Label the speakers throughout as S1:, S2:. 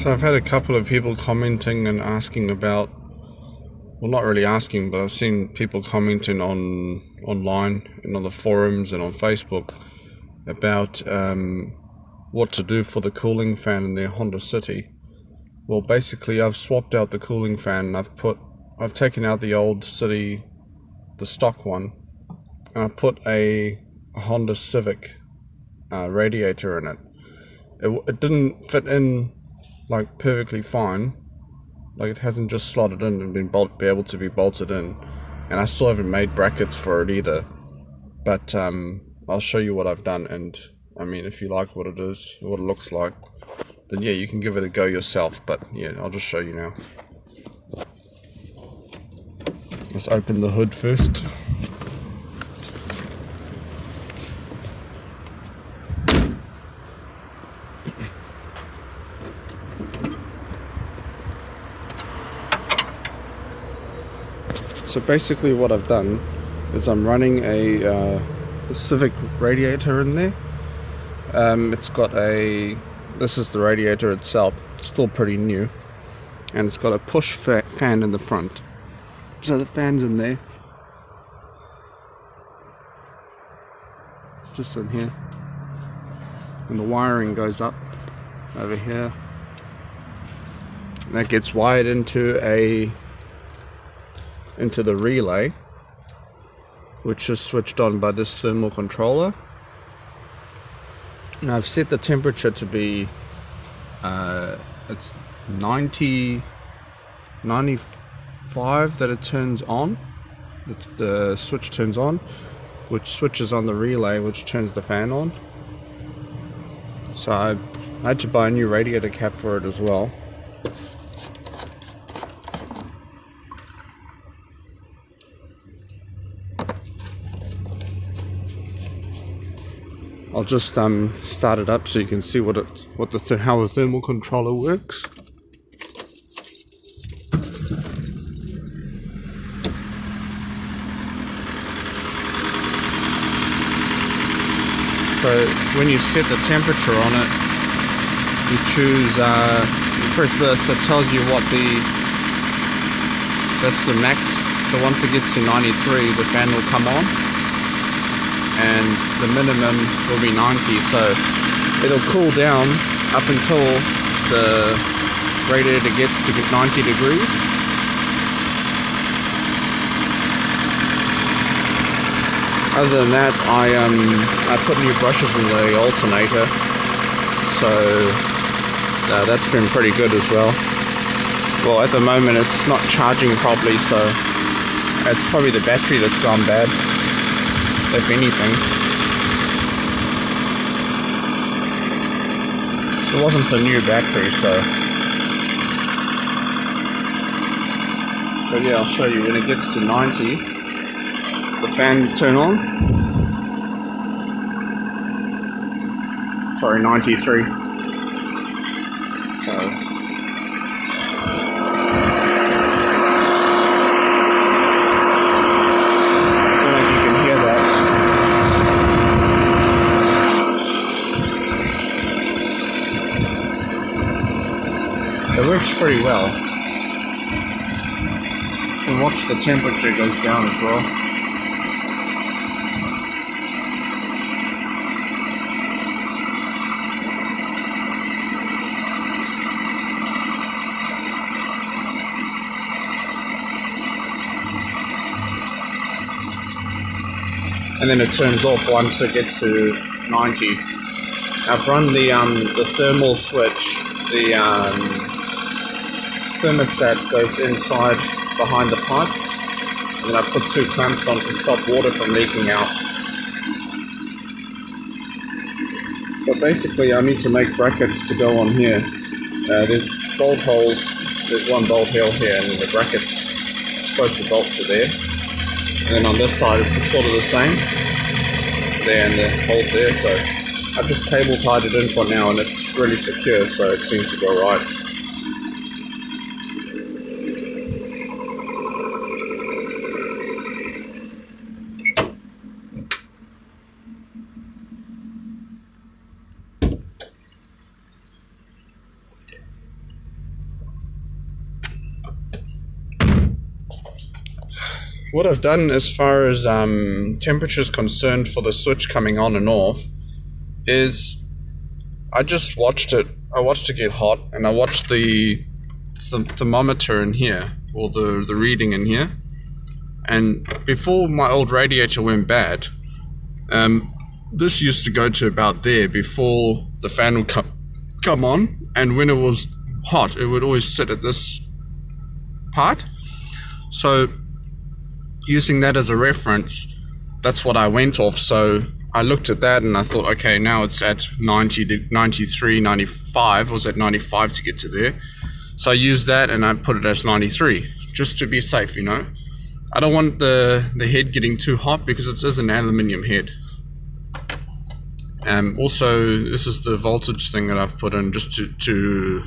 S1: So I've had a couple of people commenting and asking about, well, not really asking, but I've seen people commenting online and on the forums and on Facebook about what to do for the cooling fan in their Honda City. Well, basically, I've swapped out the cooling fan and I've taken out the old City, the stock one, and I put a Honda Civic radiator in it. It didn't fit in like perfectly fine. Like, it hasn't just slotted in and be able to be bolted in, and I still haven't made brackets for it either. But I'll show you what I've done, and I mean, if you like what it is, what it looks like, then yeah, you can give it a go yourself. But yeah, I'll just show you now. Let's open the hood first. So basically what I've done is I'm running a Civic radiator in there. It's got this is the radiator itself, it's still pretty new, and it's got a push fan in the front. So the fan's in there, just in here, and the wiring goes up over here, and that gets wired into the relay, which is switched on by this thermal controller. And I've set the temperature to be it's 95 that it turns on, the switch turns on, which switches on the relay, which turns the fan on. So I had to buy a new radiator cap for it as well. I'll just start it up so you can see how a thermal controller works. So when you set the temperature on it, you choose, you press this, that tells you that's the max. So once it gets to 93, the fan will come on, and the minimum will be 90, so it'll cool down up until the radiator gets to 90 degrees. Other than that, I put new brushes in the alternator, so that's been pretty good as well. Well, at the moment it's not charging properly, so it's probably the battery that's gone bad, if anything. It wasn't a new battery, so. But yeah, I'll show you. When it gets to 90, the fans turn on. Sorry, 93. So. It works pretty well. You can watch the temperature goes down as well. And then it turns off once it gets to 90. I've run the thermal switch, the thermostat goes inside behind the pipe, and then I put 2 clamps on to stop water from leaking out. But basically I need to make brackets to go on here. There's bolt holes, there's one bolt hole here, and the bracket's supposed to bolt to there. And then on this side it's sort of the same, there, and the holes there, so I've just cable tied it in for now, and it's really secure, so it seems to go right. what I've done as far as temperature is concerned for the switch coming on and off is I just watched it. I watched it get hot, and I watched the thermometer in here, or the reading in here. And before my old radiator went bad, this used to go to about there before the fan would come on, and when it was hot, it would always sit at this part. So using that as a reference, that's what I went off. So I looked at that and I thought, okay, now it's at 90, 93, 95. It was at 95 to get to there. So I used that and I put it as 93, just to be safe, you know. I don't want the head getting too hot because it is an aluminium head. Also, this is the voltage thing that I've put in just to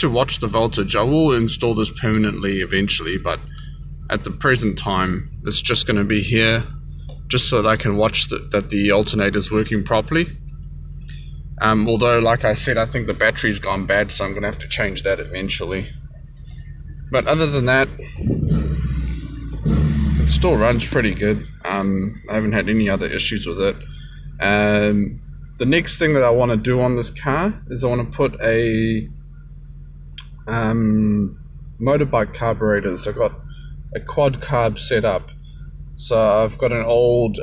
S1: watch the voltage. I will install this permanently eventually, but at the present time, it's just going to be here, just so that I can watch that the alternator is working properly. Although, like I said, I think the battery's gone bad, so I'm going to have to change that eventually. But other than that, it still runs pretty good. I haven't had any other issues with it. The next thing that I want to do on this car is I want to put a motorbike carburetor. So I've got a quad carb set up. So I've got an old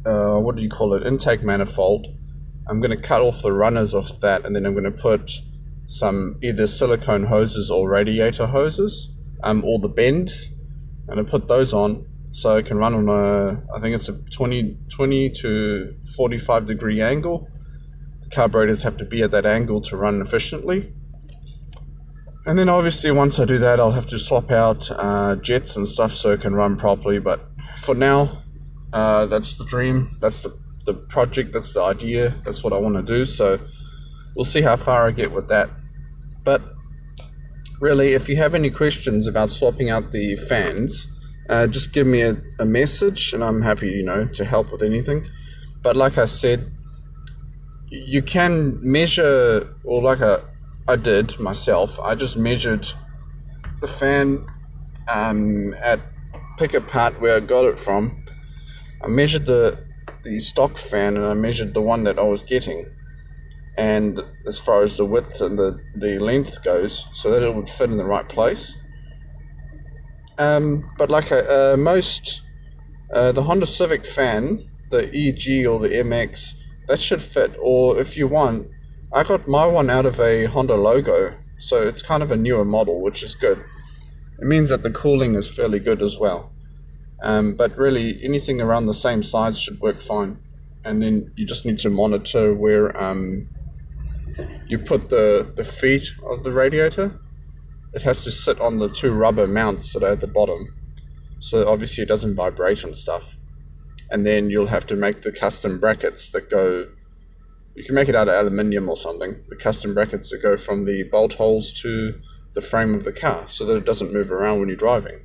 S1: what do you call it, intake manifold. I'm going to cut off the runners of that, and then I'm going to put some either silicone hoses or radiator hoses, or the bends, and I put those on so I can run on I think it's a 20 to 45 degree angle. The carburetors have to be at that angle to run efficiently. And then obviously once I do that, I'll have to swap out jets and stuff so it can run properly. But for now, that's the dream, that's the project, that's the idea, that's what I want to do. So we'll see how far I get with that. But really, if you have any questions about swapping out the fans, just give me a message, and I'm happy, you know, to help with anything. But like I said, you can measure, or like I did myself, I just measured the fan pick a part where I got it from. I measured the stock fan, and I measured the one that I was getting, and as far as the width and the length goes, so that it would fit in the right place. But like most the Honda Civic fan, the EG or the MX, that should fit. Or if you want, I got my one out of a Honda logo, so it's kind of a newer model, which is good. It means that the cooling is fairly good as well. But really, anything around the same size should work fine. And then you just need to monitor where you put the feet of the radiator. It has to sit on the two rubber mounts that are at the bottom, so obviously it doesn't vibrate and stuff. And then you'll have to make the custom brackets that go, you can make it out of aluminium or something, the custom brackets that go from the bolt holes to the frame of the car so that it doesn't move around when you're driving.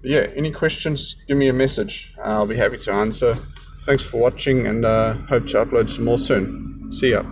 S1: But yeah, any questions, give me a message. I'll be happy to answer. Thanks for watching, and hope to upload some more soon. See ya.